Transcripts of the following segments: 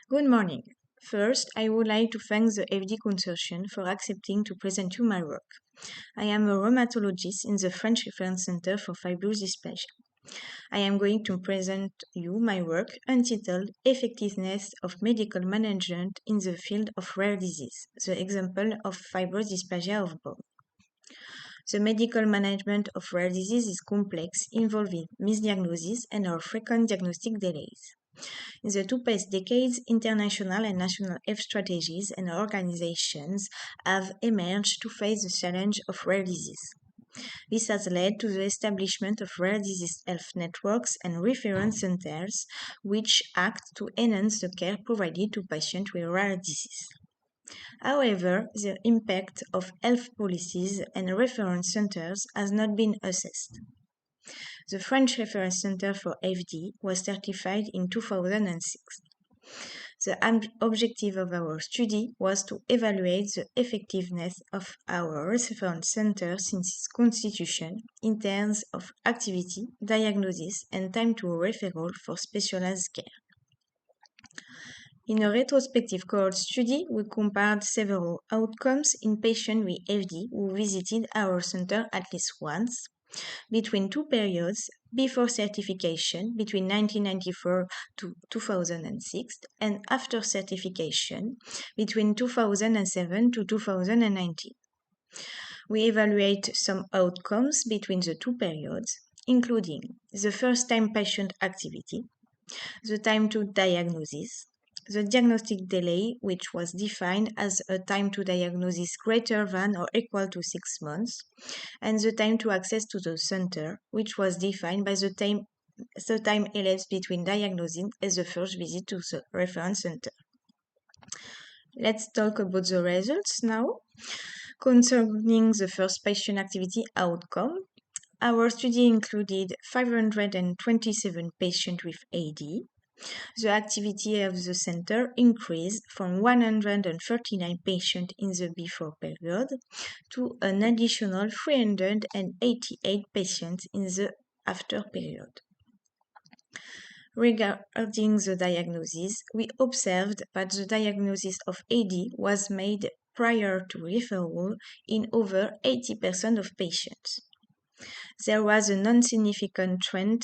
Good morning. First, I would like to thank the FD Consortium for accepting to present you my work. I am a rheumatologist in the French Reference Center for Fibrous Dysplasia. I am going to present you my work entitled Effectiveness of Medical Management in the Field of Rare Disease, the example of fibrous dysplasia of bone. The medical management of rare disease is complex, involving misdiagnosis and or frequent diagnostic delays. In the two past decades, international and national health strategies and organizations have emerged to face the challenge of rare disease. This has led to the establishment of rare disease health networks and reference centers, which act to enhance the care provided to patients with rare disease. However, the impact of health policies and reference centers has not been assessed. The French Reference Center for FD was certified in 2006. The objective of our study was to evaluate the effectiveness of our reference center since its constitution in terms of activity, diagnosis, and time to referral for specialized care. In a retrospective cohort study, we compared several outcomes in patients with FD who visited our center at least once, between two periods before certification between 1994 to 2006 and after certification between 2007 to 2019. We evaluate some outcomes between the two periods, including the first-time patient activity, the time to diagnosis, the diagnostic delay, which was defined as a time to diagnosis greater than or equal to 6 months, and the time to access to the center, which was defined by the time elapsed between diagnosing and the first visit to the reference center. Let's talk about the results now. Concerning the first patient activity outcome, our study included 527 patients with AD. The activity of the center increased from 139 patients in the before period to an additional 388 patients in the after period. Regarding the diagnosis, we observed that the diagnosis of AD was made prior to referral in over 80% of patients. There was a non-significant trend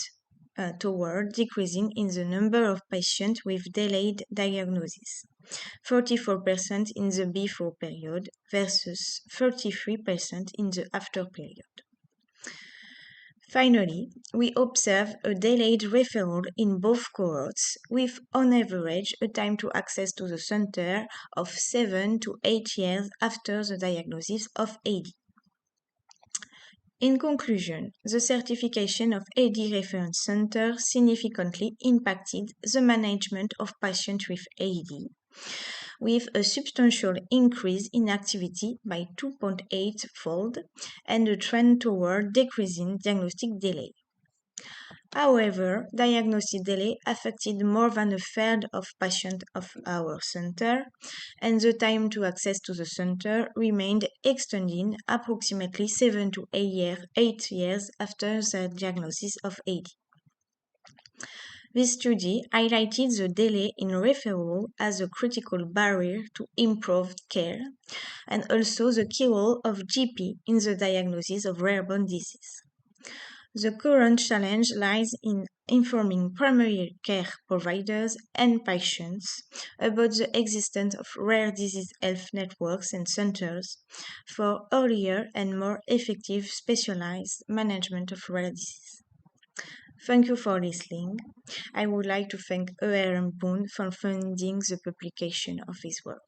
toward decreasing in the number of patients with delayed diagnosis, 44% in the before period versus 33% in the after period. Finally, we observe a delayed referral in both cohorts, with on average a time to access to the center of 7 to 8 years after the diagnosis of AD. In conclusion, the certification of AD Reference Center significantly impacted the management of patients with AD, with a substantial increase in activity by 2.8-fold and a trend toward decreasing diagnostic delay. However, diagnostic delay affected more than a third of patients of our center, and the time to access to the center remained extending approximately 7 to 8 years after the diagnosis of AD. This study highlighted the delay in referral as a critical barrier to improved care, and also the key role of GP in the diagnosis of rare bone disease. The current challenge lies in informing primary care providers and patients about the existence of rare disease health networks and centers for earlier and more effective specialized management of rare disease. Thank you for listening. I would like to thank Eouard for funding the publication of his work.